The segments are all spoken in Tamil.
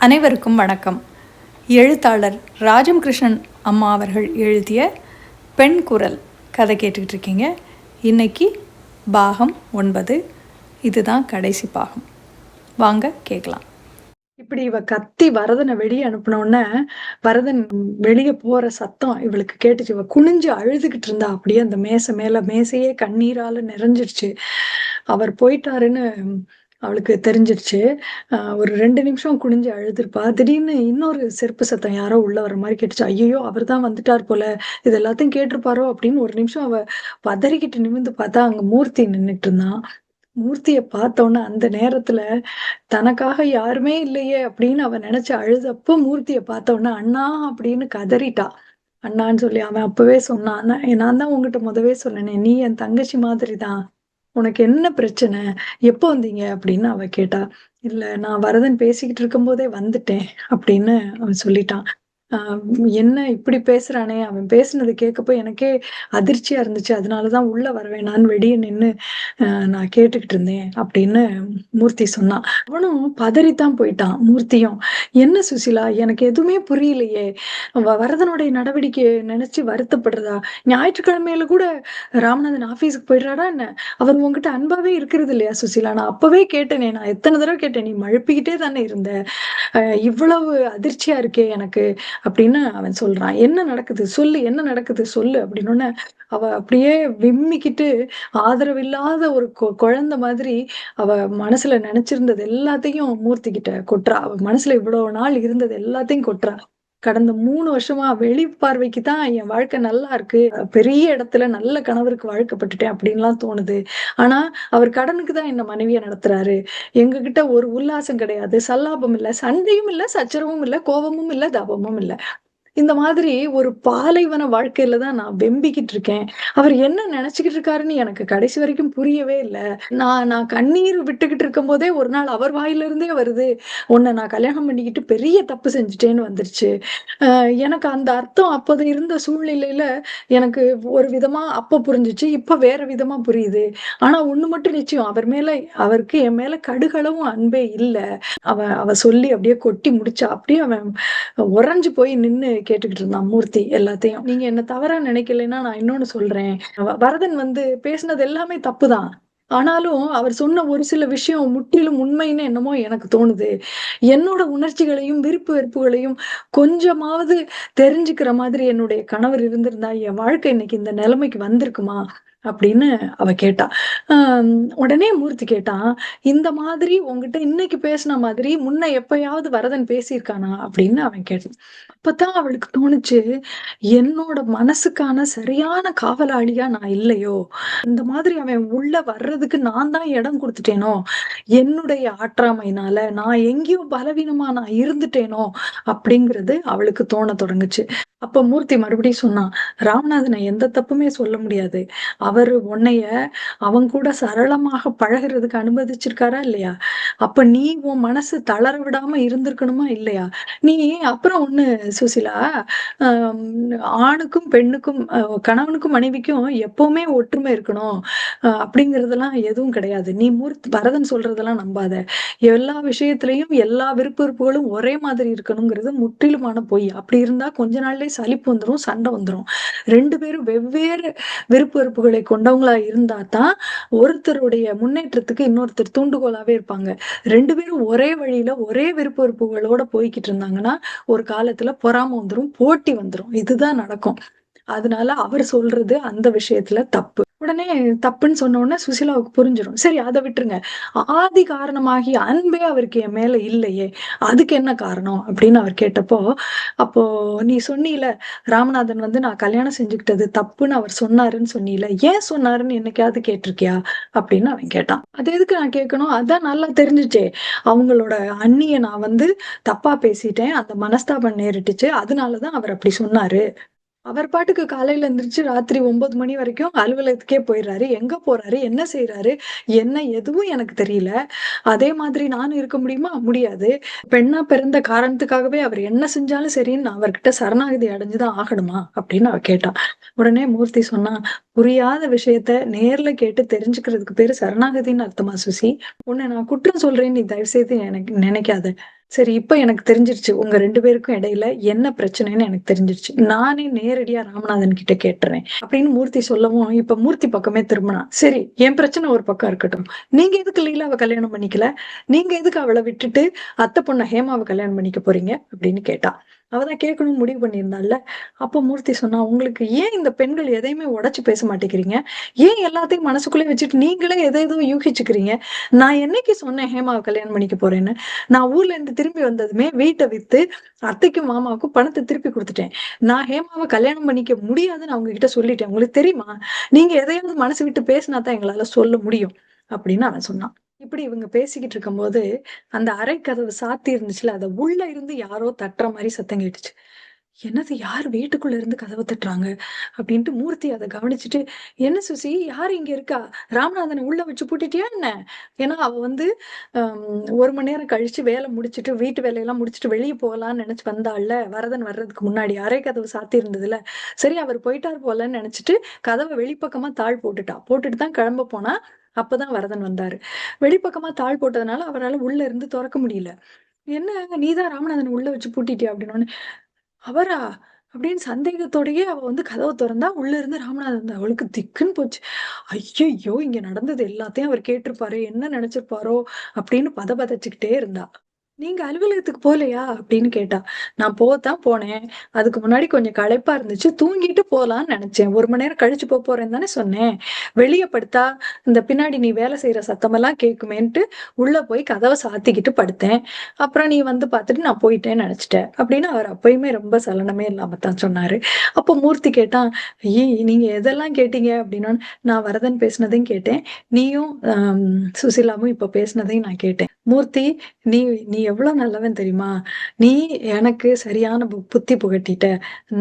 அனைவருக்கும் வணக்கம். எழுத்தாளர் ராஜம் கிருஷ்ணன் அம்மா அவர்கள் எழுதிய பெண் குரல் கதை கேட்டுக்கிட்டு இருக்கீங்க. இன்னைக்கு பாகம் 9. இதுதான் கடைசி பாகம். வாங்க கேட்கலாம். இப்படி இவ கத்தி வரதனை வெளியே அனுப்பினோடனே வரதன் வெளியே போற சத்தம் இவளுக்கு கேட்டுச்சு. இவ குனிஞ்சு அழுதுகிட்டு இருந்தா. அப்படியே அந்த மேசையே கண்ணீரால நிறைஞ்சிருச்சு. அவர் போயிட்டாருன்னு அவளுக்கு தெரிஞ்சிருச்சு. ஒரு 2 நிமிஷம் குனிஞ்சு அழுதுருப்பா. திடீர்னு இன்னொரு செருப்பு சத்தம் யாரோ உள்ள வர மாதிரி கேட்டுச்சு. ஐயோ, அவர் தான் வந்துட்டார் போல, இது எல்லாத்தையும் கேட்டிருப்பாரோ அப்படின்னு ஒரு நிமிஷம் அவ பதறிக்கிட்டு நிமிர்ந்து பார்த்தா அங்க மூர்த்தி நின்னுட்டு இருந்தான். மூர்த்திய பார்த்தோன்னே அந்த நேரத்துல தனக்காக யாருமே இல்லையே அப்படின்னு அவ நினைச்சு அழுதப்போ மூர்த்திய பார்த்தோன்னே அண்ணா அப்படின்னு கதறிட்டா. அண்ணான்னு சொல்லி அவன் அப்பவே சொன்னான். நான் தான் உங்ககிட்ட முதவே சொன்னேனே, நீ என் தங்கச்சி மாதிரி தான். உனக்கு என்ன பிரச்சனை? எப்போ வந்தீங்க? அப்படின்னு அவ கேட்டா. இல்ல, நான் வரதன் பேசிக்கிட்டு இருக்கும்போதே வந்துட்டேன் அப்படின்னு அவன் சொல்லிட்டான். ஆ என்ன இப்படி பேசுறானே! அவன் பேசுனத கேட்கப்போ எனக்கே அதிர்ச்சியா இருந்துச்சு. அதனாலதான் உள்ள வர வேணான்னு வெளிய நின்னு நான் கேட்டுக்கிட்டு இருந்தேன் அப்படின்னு மூர்த்தி சொன்னான். அவனும் பதறித்தான் போயிட்டான் மூர்த்தியும். என்ன சுசிலா, எனக்கு எதுவுமே புரியலையே! வரதனுடைய நடவடிக்கைய நினைச்சு வருத்தப்படுறதா? ஞாயிற்றுக்கிழமையில கூட ராமநாதன் ஆபீஸுக்கு போயிடுறாரா என்ன? அவர் உன்கிட்ட அன்பாவே இருக்கிறது இல்லையா சுசிலா? நான் அப்பவே கேட்டேனே! நான் எத்தன தடவ கேட்டேன். நீ மழுப்பிக்கிட்டே தானே இருந்த. இவ்வளவு அதிர்ச்சியா இருக்கே எனக்கு அப்படின்னு அவன் சொல்றான். என்ன நடக்குது? சொல்லு, என்ன நடக்குது? சொல்லு அப்படின்னோனே, அவ அப்படியே விம்மிக்கிட்டு ஆதரவில்லாத ஒரு குழந்தை மாதிரி அவ மனசுல நினைச்சிருந்தது எல்லாத்தையும் மூர்த்தி கிட்ட கொட்டுறா. அவ மனசுல இவ்வளவு நாள் இருந்தது எல்லாத்தையும் கொட்டுறா. கடந்த 3 வருஷமா வெளி பார்வைக்கு தான் என் வாழ்க்கை நல்லா இருக்கு. பெரிய இடத்துல நல்ல கணவருக்கு வாழ்க்கப்பட்டுட்டேன் அப்படின்லாம் தோணுது. ஆனா, அவர் கடனுக்கு தான் என்ன மனைவியா நடத்துறாரு. எங்ககிட்ட ஒரு உல்லாசம் கிடையாது, சல்லாபம் இல்ல, சண்டையும் இல்ல, சச்சரவும் இல்ல, கோபமும் இல்ல, தாபமும் இல்ல. இந்த மாதிரி ஒரு பாலைவன வாழ்க்கையில தான் நான் வெம்பிக்கிட்டு இருக்கேன். அவர் என்ன நெனச்சுக்கிட்டு இருக்காருன்னு எனக்கு கடைசி வரைக்கும் புரியவே இல்ல. நான் நான் கண்ணீர் விட்டுக்கிட்டு இருக்கும்போதே ஒரு நாள் அவர் வாயிலிருந்தே வருது. உன்ன நான் கல்யாணம் பண்ணிக்கிட்டு பெரிய தப்பு செஞ்சுட்டேன்னு வந்துருச்சு. எனக்கு அந்த அர்த்தம் அப்போது இருந்த சூழ்நிலையில எனக்கு ஒரு விதமா அப்ப புரிஞ்சுச்சு. இப்ப வேற விதமா புரியுது. ஆனா ஒண்ணு மட்டும் நிச்சயம். அவருக்கு என் மேல கடுகளவும் அன்பே இல்ல. அவ சொல்லி அப்படியே கொட்டி முடிச்சா. அப்படியே அவன் உறைஞ்சு போய் நின்னு கேட்டுக்கிட்டு இருந்தான் மூர்த்தி எல்லாத்தையும். நீங்க என்ன தவறா நினைக்கலைன்னா நான் இன்னொன்னு சொல்றேன். வரதன் பேசினது எல்லாமே தப்புதான். ஆனாலும் அவர் சொன்ன ஒரு சில விஷயம் முற்றிலும் உண்மைன்னு என்னமோ எனக்கு தோணுது. என்னோட உணர்ச்சிகளையும், விருப்பு வெறுப்புகளையும் கொஞ்சமாவது தெரிஞ்சுக்கிற மாதிரி என்னுடைய கணவர் இருந்திருந்தா, என் வாழ்க்கை இன்னைக்கு இந்த நிலைமைக்கு வந்திருக்குமா? அப்படின்னு அவ கேட்டா. அம் உடனே மூர்த்தி கேட்டான், "இந்த மாதிரி உன்கிட்ட இன்னைக்கு பேசின மாதிரி முன்ன எப்பயாவது வரதன் பேசியிருக்கானா?" அப்படின்னு அவன் கேட்டான். அப்பதான் அவளுக்கு தோணுச்சு, என்னோட மனசுக்கான சரியான காவலாளியா நான் இல்லையோ! இந்த மாதிரி அவன் உள்ள வர்றதுக்கு நான் தான் இடம் குடுத்துட்டேனோ! என்னுடைய ஆற்றாமையினால நான் எங்கேயோ பலவீனமா நான் இருந்துட்டேனோ! அப்படிங்கிறது அவளுக்கு தோணத் தொடங்குச்சு. அப்ப மூர்த்தி மறுபடியும் சொன்னான், "ராமநாதன எந்த தப்புமே சொல்ல முடியாது. அவரு உன்னைய அவன் கூட சரளமாக பழகுறதுக்கு அனுமதிச்சிருக்காரா இல்லையா? அப்ப நீ உன் மனசு தளர விடாம இருந்திருக்கணுமா இல்லையா? நீ அப்புறம் ஒண்ணு சுசிலா, அம் ஆணுக்கும், பெண்ணுக்கும் கணவனுக்கும், மனைவிக்கும் எப்பவுமே ஒற்றுமை இருக்கணும். அப்படிங்கிறதெல்லாம் எதுவும் கிடையாது. நீ பரதன் சொல்றதெல்லாம் நம்பாத. எல்லா விஷயத்திலயும் எல்லா விருப்ப வெறுப்புகளும் ஒரே மாதிரி இருக்கணுங்கிறது முற்றிலுமான பொய். அப்படி இருந்தா கொஞ்ச நாள்லயே சலிப்பு வந்துரும், சண்டை வந்துரும். 2 பேரும் வெவ்வேறு விருப்ப வெறுப்புகளை கொண்டவங்களா இருந்தா தான் ஒருத்தருடைய முன்னேற்றத்துக்கு இன்னொருத்தர் தூண்டுகோலாவே இருப்பாங்க. 2 பேரும் ஒரே வழியில, ஒரே விருப்ப வெறுப்புகளோட போய்க்கிட்டு இருந்தாங்கன்னா, ஒரு காலத்துல பொறாம வந்துரும், போட்டி வந்துரும். இதுதான் நடக்கும். அதனால அவர் சொல்றது அந்த விஷயத்துல தப்பு. உடனே தப்புன்னு சொன்ன உடனே சுசீலாவுக்கு புரிஞ்சிரும். சரி, அத விட்டுருங்க. ஆதி காரணமாகிய அன்பே அவருக்கு என் மேல இல்லையே! அதுக்கு என்ன காரணம்? அப்படின்னு அவர் கேட்டப்போ, அப்போ நீ சொன்னீல, ராமநாதன் நான் கல்யாணம் செஞ்சுக்கிட்டது தப்புன்னு அவர் சொன்னாருன்னு சொன்னீல. ஏன் சொன்னாருன்னு என்னைக்காவது கேட்டிருக்கியா? அப்படின்னு அவன் கேட்டான். அது எதுக்கு நான் கேட்கணும்? அதான் நல்லா தெரிஞ்சுச்சே. அவங்களோட அண்ணிய நான் தப்பா பேசிட்டேன். அந்த மனஸ்தாபம் நேரிட்டுச்சு. அதனால தான் அவர் அப்படி சொன்னாரு. அவர் பாட்டுக்கு காலையில எந்திரிச்சு ராத்திரி 9 மணி வரைக்கும் அலுவலகத்துக்கே போயிடுறாரு. எங்க போறாரு? என்ன செய்றாரு? என்ன எதுவும் எனக்கு தெரியல. அதே மாதிரி நானும் இருக்க முடியுமா? முடியாது. பெண்ணா பிறந்த காரணத்துக்காகவே அவர் என்ன செஞ்சாலும் சரின்னு நான் அவர்கிட்ட சரணாகதி அடைஞ்சு தான் ஆகணுமா? அப்படின்னு அவ கேட்டா. உடனே மூர்த்தி சொன்னான், "புரியாத விஷயத்த நேர்ல கேட்டு தெரிஞ்சுக்கிறதுக்கு பேரு சரணாகதின்னு அர்த்தமா சுசி? உன்ன நான் குற்றம் சொல்றேன்னு நீ தயவு செய்து எனக்கு நினைக்காத." சரி, இப்ப எனக்கு தெரிஞ்சிருச்சு. உங்க 2 பேருக்கும் இடையில என்ன பிரச்சனைன்னு எனக்கு தெரிஞ்சிருச்சு. நானே நேரடியா ராமநாதன் கிட்ட கேட்டுறேன். அப்படின்னு மூர்த்தி சொல்லவும், இப்ப மூர்த்தி பக்கமே திரும்புனான். சரி, என் பிரச்சனை ஒரு பக்கம் இருக்கட்டும். நீங்க எதுக்கு லீலாவ கல்யாணம் பண்ணிக்கல? நீங்க எதுக்கு அவள விட்டுட்டு அத்தை பொண்ண ஹேமாவ கல்யாணம் பண்ணிக்க போறீங்க? அப்படின்னு கேட்டா. அவ தான் கேட்கணும்னு முடிவு பண்ணியிருந்தாள்ல. அப்ப மூர்த்தி சொன்னா, உங்களுக்கு ஏன் இந்த பெண்கள் எதையுமே உடைச்சு பேச மாட்டேங்கிறீங்க? ஏன் எல்லாத்தையும் மனசுக்குள்ளே வச்சுட்டு நீங்களே எத ஏதோ யூகிச்சுக்கிறீங்க? நான் என்னைக்கு சொன்னேன் ஹேமாவ கல்யாணம் பண்ணிக்க போறேன்னு? நான் ஊர்ல இருந்து திரும்பி வந்ததுமே வீட்டை வித்து அத்தைக்கும் மாமாவுக்கும் பணத்தை திருப்பி கொடுத்துட்டேன். நான் ஹேமாவை கல்யாணம் பண்ணிக்க முடியாதுன்னு அவங்க கிட்ட சொல்லிட்டேன். உங்களுக்கு தெரியுமா? நீங்க எதையாவது மனசு விட்டு பேசினா தான் எங்களால சொல்ல முடியும் அப்படின்னு அவன் சொன்னான். இப்படி இவங்க பேசிக்கிட்டு இருக்கும்போது அந்த அறை கதவு சாத்தி இருந்துச்சுல, அத உள்ள இருந்து யாரோ தட்டுற மாதிரி சத்தம் கேட்டுச்சு. என்னது, யார் வீட்டுக்குள்ள இருந்து கதவை தட்டுறாங்க அப்படின்ட்டு மூர்த்தி அதை கவனிச்சுட்டு, என்ன சுசி, யார் இங்க இருக்கா? ராமநாதனை உள்ள வச்சு பூட்டிட்டியா என்ன? ஏன்னா அவ வந்து 1 மணி நேரம் கழிச்சு வேலை முடிச்சுட்டு வீட்டு வேலையெல்லாம் முடிச்சுட்டு வெளியே போகலான்னு நினைச்சு வந்தாள்ல, வரதன் வர்றதுக்கு முன்னாடி அறை கதவு சாத்தி இருந்ததுல. சரி, அவர் போயிட்டார் போலன்னு நினைச்சிட்டு கதவை வெளிப்பக்கமா தாழ் போட்டுட்டு தான் கிளம்ப போனா. அப்பதான் வரதன் வந்தாரு. வெளிப்பக்கமா தாழ் போட்டதுனால அவரால் உள்ள இருந்து திறக்க முடியல. என்ன, நீதான் ராமநாதன் உள்ள வச்சு பூட்டிட்டியா அப்படின்னு. அவரா? அப்படின்னு சந்தேகத்தோடயே அவ வந்து கதவ தொறந்தா, உள்ள இருந்து ராமநாதன் தான். அவளுக்கு திக்குன்னு போச்சு. ஐயய்யோ! இங்க நடந்தது எல்லாத்தையும் அவர் கேட்டிருப்பாரே! என்ன நெனச்சிருப்பாரோ? அப்படின்னு பதபதச்சுக்கிட்டே இருந்தா. "நீங்க அலுவலகத்துக்கு போலையா?" அப்படின்னு கேட்டா. "நான் போத்தான் போனேன். அதுக்கு முன்னாடி கொஞ்சம் களைப்பா இருந்துச்சு. தூங்கிட்டு போலான்னு நெனச்சேன். 1 மணி நேரம் கழிச்சு போறேன்னு தானே சொன்னேன். வெளிய படுத்தா, இந்த பின்னாடி நீ வேலை செய்ற சத்தமெல்லாம் கேட்குமேன்ட்டு, உள்ள போய் கதவ சாத்திக்கிட்டு படுத்தேன். அப்புறம் நீ வந்து பார்த்துட்டு நான் போயிட்டேன்னு நெனச்சுட்டேன்." அப்படின்னு அவர் அப்பயுமே ரொம்ப சலனமே இல்லாம தான் சொன்னாரு. அப்போ மூர்த்தி கேட்டான், நீங்க எதெல்லாம் கேட்டீங்க?" அப்படின்னோனே, "நான் வரதன் பேசினதையும் கேட்டேன். நீயும் சுசீலாவும் இப்ப பேசினதையும் நான் கேட்டேன். மூர்த்தி, நீ நீ எவ்வளோ நல்லவன் தெரியுமா? நீ எனக்கு சரியான புத்தி புகட்டிட்ட.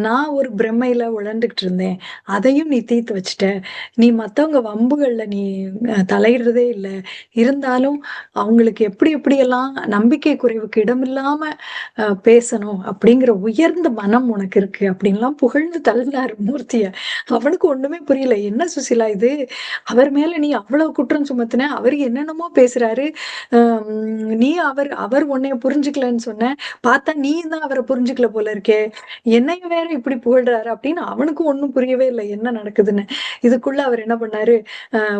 நான் ஒரு பிரமையில உழண்டுகிட்டு இருந்தேன். அதையும் நீ தீர்த்து வச்சுட்ட. நீ மத்தவங்க வம்புகள்ல நீ தலையிடுறதே இல்ல. இருந்தாலும் அவங்களுக்கு எப்படி எப்படியெல்லாம் நம்பிக்கை குறைவுக்கு இடமில்லாம பேசணும் அப்படிங்கிற உயர்ந்த மனம் உனக்கு இருக்கு." அப்படின்லாம் புகழ்ந்து தள்ளினாரு மூர்த்திய. அவனுக்கு ஒண்ணுமே புரியல. என்ன சுசீலா இது? அவர் மேல நீ அவ்வளவு குற்றம் சுமத்துன. அவரு என்னென்னமோ பேசுறாரு. நீ அவர் அவர் உன்னைய புரிஞ்சுக்கலன்னு சொன்ன. பார்த்தா நீ தான் அவர புரிஞ்சுக்கல போல இருக்கே. என்னைய வேற இப்படி புகழ்றாரு அப்படின்னு அவனுக்கும் ஒண்ணும் புரியவே இல்ல என்ன நடக்குதுன்னு. இதுக்குள்ள அவர் என்ன பண்ணாரு,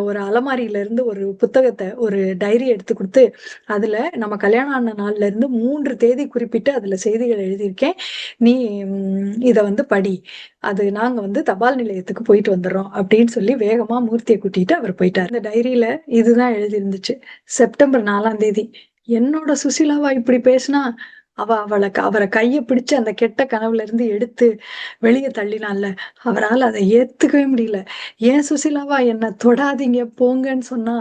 ஒரு அலமாரியில இருந்து ஒரு புத்தகத்த, ஒரு டைரி எடுத்து குடுத்து, அதுல நம்ம கல்யாணம் ஆன நாள்ல இருந்து 3 தேதி குறிப்பிட்டு அதுல செய்திகள் எழுதியிருக்கேன். நீ இத வந்து படி. அது நாங்க வந்து தபால் நிலையத்துக்கு போயிட்டு வந்துர்றோம் அப்படின்னு சொல்லி வேகமா மூர்த்திய கூட்டிட்டு அவர் போயிட்டாரு. அந்த டைரியில இதுதான் எழுதியிருந்துச்சு. செப்டம்பர் 4ஆம் தேதி. என்னோட சுசீலாவா இப்படி பேசினா? அவர கைய பிடிச்சு அந்த கெட்ட கனவுல இருந்து எடுத்து வெளிய தள்ளினான்ல. அவரால அத ஏத்துக்கவே முடியல. "ஏன் சுசீலாவா என்ன தொடாதீங்க, போங்கன்னு சொன்னா?"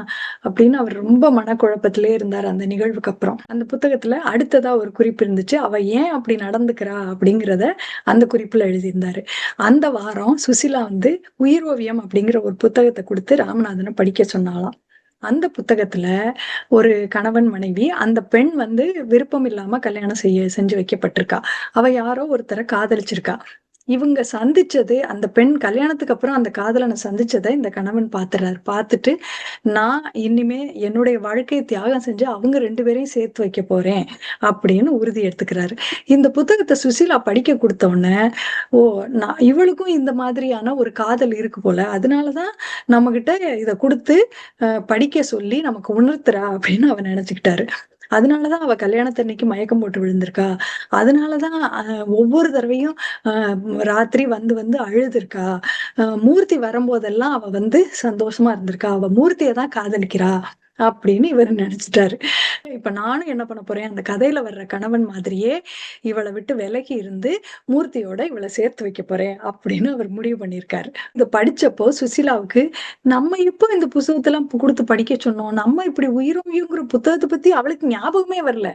அப்படின்னு அவர் ரொம்ப மனக்குழப்பத்திலே இருந்தாரு அந்த நிகழ்வுக்கு அப்புறம். அந்த புத்தகத்துல அடுத்ததா ஒரு குறிப்பு இருந்துச்சு. அவ ஏன் அப்படி நடந்துக்கிறா? அப்படிங்கிறத அந்த குறிப்புல எழுதியிருந்தாரு. அந்த வாரம் சுசீலா வந்து உயிரோவியம் அப்படிங்கிற ஒரு புத்தகத்த குடுத்து ராமநாதன படிக்க சொன்னாளாம். அந்த புத்தகத்துல ஒரு கணவன் மனைவி, அந்த பெண் வந்து விருப்பம் இல்லாம கல்யாணம் செஞ்சு வைக்கப்பட்டிருக்கா. அவ யாரோ ஒருத்தர காதலிச்சிருக்கா. இவங்க சந்திச்சது, அந்த பெண் கல்யாணத்துக்கு அப்புறம் அந்த காதலன சந்திச்சத இந்த கணவன் பாத்துறாரு. பாத்துட்டு, "நான் இனிமே என்னுடைய வாழ்க்கைய தியாகம் செஞ்சு அவங்க 2 பேரையும் சேர்த்து வைக்க போறேன்." அப்படின்னு உறுதி எடுத்துக்கிறாரு. இந்த புத்தகத்த சுசீலா படிக்க குடுத்த உடனே, ஓ! இவளுக்கும் இந்த மாதிரியான ஒரு காதல் இருக்கு போல. அதனால தான் நம்மகிட்ட இத குடுத்து படிக்க சொல்லி நமக்கு உணர்த்துறா அப்படின்னு அவ நெனச்சுக்கிட்டாரு. அதனால தான் அவ கல்யாணத்தன்னைக்கு மயக்கம் போட்டு விழுந்திருக்கா. அதனால தான் ஒவ்வொரு தடவையும் அ ராத்திரி வந்து வந்து அழுதுருக்கா. மூர்த்தி வரும்போதெல்லாம் அவ வந்து சந்தோஷமா இருந்திருக்கா. அவ மூர்த்திய தான் காதலிக்கிறா அப்படின்னு இவரு நெனச்சுட்டாரு. இப்ப நானும் என்ன பண்ண போறேன், அந்த கதையில வர்ற கணவன் மாதிரியே இவள விட்டு விலகி இருந்து மூர்த்தியோட இவள சேர்த்து வைக்க போறேன் அப்படின்னு அவர் முடிவு பண்ணியிருக்காரு. இத படிச்சப்போ சுசீலாவுக்கு, நம்ம எப்போ இந்த புத்தகத்தெல்லாம் குடுத்து படிக்க சொன்னோம்? நம்ம இப்படி உயிருங்கிற புத்தகத்த பத்தி அவளுக்கு ஞாபகமே வரல.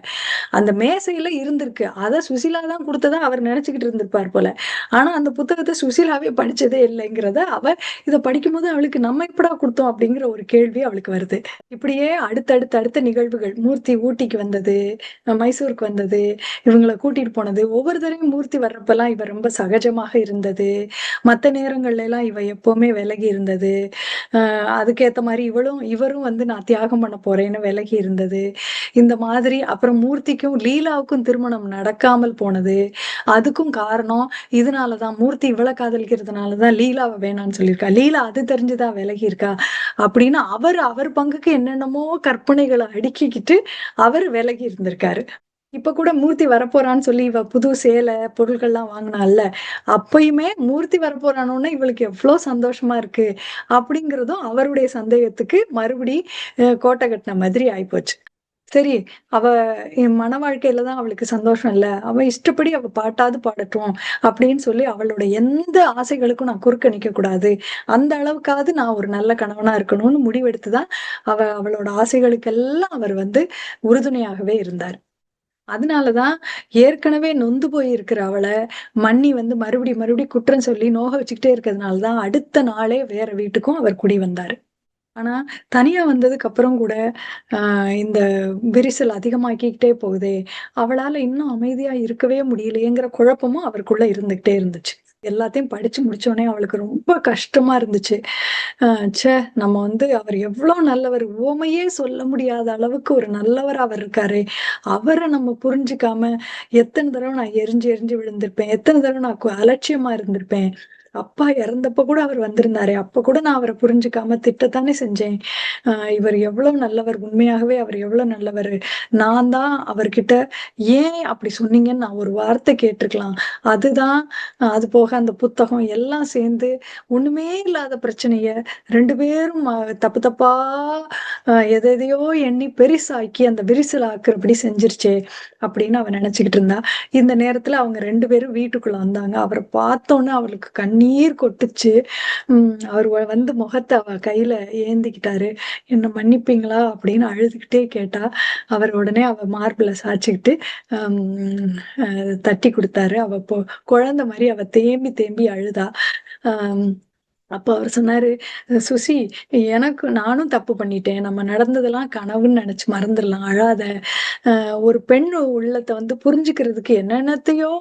அந்த மேசையில இருந்திருக்கு. அத சுசீலா தான் குடுத்ததா அவர் நெனச்சுக்கிட்டு இருந்திருப்பார் போல. ஆனா அந்த புத்தகத்த சுசீலாவே படிச்சதே இல்லைங்கிறத இத படிக்கும்போது அவளுக்கு நம்ம எப்படா குடுத்தோம் அப்படிங்கிற ஒரு கேள்வி அவளுக்கு வருது. இப்படி அப்படியே அடுத்த நிகழ்வுகள் மூர்த்தி ஊட்டிக்கு வந்தது, மைசூருக்கு வந்தது, இவங்கள கூட்டிட்டு போனது. ஒவ்வொரு தடவையும் மூர்த்தி வர்றப்பலாம் இவ ரொம்ப சகஜமாக இருந்தது. மத்த நேரங்கள்ல எல்லாம் இவ எப்பவுமே விலகி இருந்தது. அதுக்கேத்த மாரி இவரும் வந்து நான் தியாகம் பண்ண போறேன்னு விலகி இருந்தது. இந்த மாதிரி அப்புறம் மூர்த்திக்கும் லீலாவுக்கும் திருமணம் நடக்காமல் போனது. அதுக்கும் காரணம் இதனாலதான், மூர்த்தி இவள காதலிக்கிறதுனாலதான் லீலாவை வேணான்னு சொல்லியிருக்கா. லீலா அது தெரிஞ்சுதான் விலகி இருக்கா அப்படின்னு அவர் பங்குக்கு என்னென்னமோ கற்பனைகளை அடுக்கிக்கிட்டு அவர் விலகி இருந்திருக்காரு. இப்ப கூட மூர்த்தி வரப்போறான்னு சொல்லி இவ புது சேலை பொருட்கள்லாம் வாங்கினால, அப்பயுமே மூர்த்தி வரப்போறானோன்னா இவளுக்கு எவ்வளவு சந்தோஷமா இருக்கு அப்படிங்கிறதும் அவருடைய சந்தேகத்துக்கு மறுபடி கோட்டை கட்டின மாதிரி ஆயிப்போச்சு. சரி, அவ என் மன வாழ்க்கையில தான் அவளுக்கு சந்தோஷம் இல்ல. அவ இஷ்டப்படி அவ பாட்டாவது பாடட்டும் அப்படின்னு சொல்லி அவளோட எந்த ஆசைகளுக்கும் நான் குறுக்க நிக்க கூடாது. அந்த அளவுக்காவது நான் ஒரு நல்ல கணவனா இருக்கணும்னு முடிவெடுத்துதான் அவளோட ஆசைகளுக்கெல்லாம் அவர் வந்து உறுதுணையாகவே இருந்தார். அதனாலதான் ஏற்கனவே நொந்து போயிருக்கிற அவள வந்து மறுபடியும் குற்றம் சொல்லி நோக வச்சுக்கிட்டே இருக்கிறதுனாலதான் அடுத்த நாளே வேற வீட்டுக்கும் அவர் குடி வந்தாரு. ஆனா தனியா வந்ததுக்கு அப்புறம் கூட இந்த விரிசல் அதிகமாக்கிக்கிட்டே போகுதே, அவளால இன்னும் அமைதியா இருக்கவே முடியலையேங்கிற குழப்பமும் அவருக்குள்ள இருந்துகிட்டே இருந்துச்சு. எல்லாத்தையும் படிச்சு முடிச்சோடனே அவளுக்கு ரொம்ப கஷ்டமா இருந்துச்சு. ச்சே, நம்ம வந்து அவர் எவ்வளவு நல்லவர், உவமையே சொல்ல முடியாத அளவுக்கு ஒரு நல்லவரா அவர் இருக்காரு. அவரை நம்ம புரிஞ்சுக்காம எத்தனை தடவை நான் எரிஞ்சு எரிஞ்சு விழுந்திருப்பேன், எத்தனை தடவை நான் அலட்சியமா இருந்திருப்பேன். அப்பா இறந்தப்ப கூட அவர் வந்திருந்தாரே, அப்ப கூட நான் அவரை புரிஞ்சுக்காம திட்டத்தானே செஞ்சேன். இவர் எவ்வளவு நல்லவர், உண்மையாகவே அவர் எவ்வளவு நல்லவர். நான் தான் அவர்கிட்ட ஏன் அப்படி சொன்னீங்கன்னு நான் ஒரு வார்த்தை கேட்டிருக்கலாம். அதுதான் அது போக அந்த புத்தகம் எல்லாம் சேர்ந்து ஒண்ணுமே இல்லாத பிரச்சனைய 2 பேரும் தப்பு தப்பா எதையோ எண்ணி பெருசாக்கி அந்த விரிசல் ஆக்குறபடி செஞ்சிருச்சே அப்படின்னு அவ நினைச்சுக்கிட்டு இருந்தா. இந்த நேரத்துல அவங்க 2 பேரும் வீட்டுக்குள்ள வந்தாங்க. அவரை பார்த்தோன்னே அவளுக்கு கண்ணீர் கொட்டுச்சு. அவர் வந்து முகத்தை அவ கையில ஏந்திக்கிட்டாரு. என்ன மன்னிப்பீங்களா அப்படின்னு அழுதுகிட்டே கேட்டா. அவர் உடனே அவ மார்பிள சாய்ச்சிக்கிட்டு தட்டி கொடுத்தாரு. அவ குழந்தை மாதிரி அவ தேம்பி தேம்பி அழுதா. அப்ப அவர் சொன்னாரு, சுசி, நானும் தப்பு பண்ணிட்டேன். நம்ம நடந்ததெல்லாம் கனவுன்னு நினைச்சு மறந்துடலாம், அழாத. ஒரு பெண் உள்ளத்தை வந்து புரிஞ்சுக்கிறதுக்கு என்னென்னத்தையோ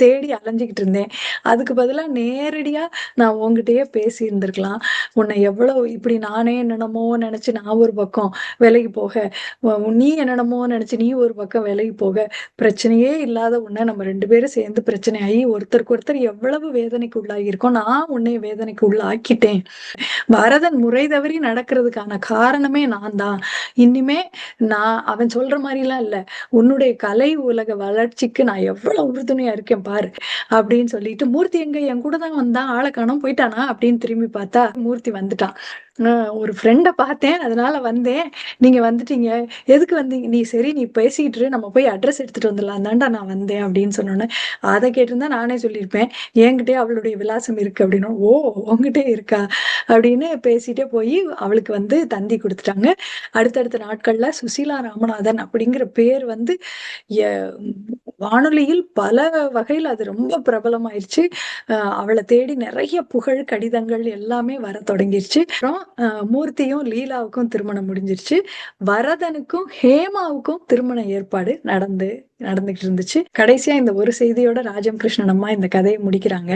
தேடி அலைஞ்சுக்கிட்டு இருந்தேன். அதுக்கு பதிலா நேரடியா நான் உங்ககிட்டயே பேசி இருந்திருக்கலாம். உன்னை எவ்வளவு இப்படி நானே என்னென்னமோ நினைச்சு நான் ஒரு பக்கம் விலகி போக, நீ என்னென்னமோ நினைச்சு நீ ஒரு பக்கம் விலகி போக, பிரச்சனையே இல்லாத உன்னை நம்ம 2 பேரும் சேர்ந்து பிரச்சனை ஆகி ஒருத்தருக்கு ஒருத்தர் எவ்வளவு வேதனைக்கு உள்ளாகி இருக்கோம். நான் உன்னை வேதனைக்கு உள்ளாக்கிட்டேன். பரதன் முறை தவறி நடக்கிறதுக்கான காரணமே நான் தான். இனிமே அவன் சொல்ற மாதிரி எல்லாம் இல்ல, உன்னுடைய கலை உலக வளர்ச்சிக்கு நான் எவ்வளவு உறுதுணையா இருக்கேன் பாரு அப்படின்னு சொல்லிட்டு, மூர்த்தி எங்க என் கூட தான் வந்தான், ஆளை காணோம் போயிட்டானா அப்படின்னு திரும்பி பார்த்தா மூர்த்தி வந்துட்டான். ஒரு ஃப்ரெண்ட பார்த்தேன், அதனால வந்தேன். நீங்க வந்துட்டீங்க, எதுக்கு வந்தீங்க? நீ பேசிக்கிட்டு நம்ம போய் அட்ரஸ் எடுத்துட்டு வந்துடலாம் தான்டா நான் வந்தேன் அப்படின்னு சொன்னோன்னே, அதை கேட்டிருந்தா நானே சொல்லியிருப்பேன், என்கிட்டயே அவளுடைய விலாசம் இருக்கு அப்படின்னு. ஓ, உங்ககிட்டே இருக்கா அப்படின்னு பேசிட்டே போய் அவளுக்கு வந்து தந்தி கொடுத்துட்டாங்க. அடுத்தடுத்த நாட்கள்ல சுசீலா ராமநாதன் அப்படிங்கிற பேர் வந்து வானொலியில் பல வகையில் அது ரொம்ப பிரபலமாயிருச்சு. அவளை தேடி நிறைய புகழ் கடிதங்கள் எல்லாமே வர தொடங்கிருச்சு. அப்புறம் மூர்த்தியும் லீலாவுக்கும் திருமணம் முடிஞ்சிருச்சு. வரதனுக்கும் ஹேமாவுக்கும் திருமண ஏற்பாடு நடந்துகிட்டு இருந்துச்சு. கடைசியா இந்த ஒரு செய்தியோட ராஜம் கிருஷ்ணன் அம்மா இந்த கதையை முடிக்கிறாங்க.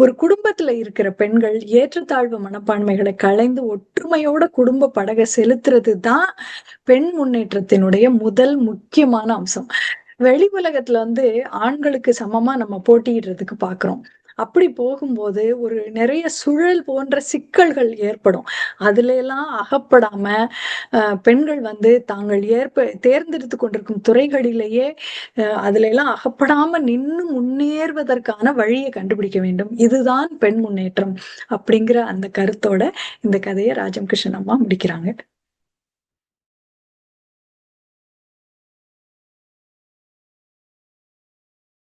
ஒரு குடும்பத்துல இருக்கிற பெண்கள் ஏற்றத்தாழ்வு மனப்பான்மைகளை களைந்து ஒற்றுமையோட குடும்ப படகை செலுத்துறது தான் பெண் முன்னேற்றத்தினுடைய முதல் முக்கியமான அம்சம். வெளி உலகத்துல வந்து ஆண்களுக்கு சமமா நம்ம போட்டியிடுறதுக்கு பாக்குறோம். அப்படி போகும்போது ஒரு நிறைய சுழல் போன்ற சிக்கல்கள் ஏற்படும். அதுல எல்லாம் அகப்படாம பெண்கள் வந்து தாங்கள் தேர்ந்தெடுத்து கொண்டிருக்கும் துறைகளிலேயே அதுல எல்லாம் அகப்படாம நின்று முன்னேறுவதற்கான வழியை கண்டுபிடிக்க வேண்டும். இதுதான் பெண் முன்னேற்றம் அப்படிங்கிற அந்த கருத்தோட இந்த கதையை ராஜம் கிருஷ்ணன் அம்மா முடிக்கிறாங்க.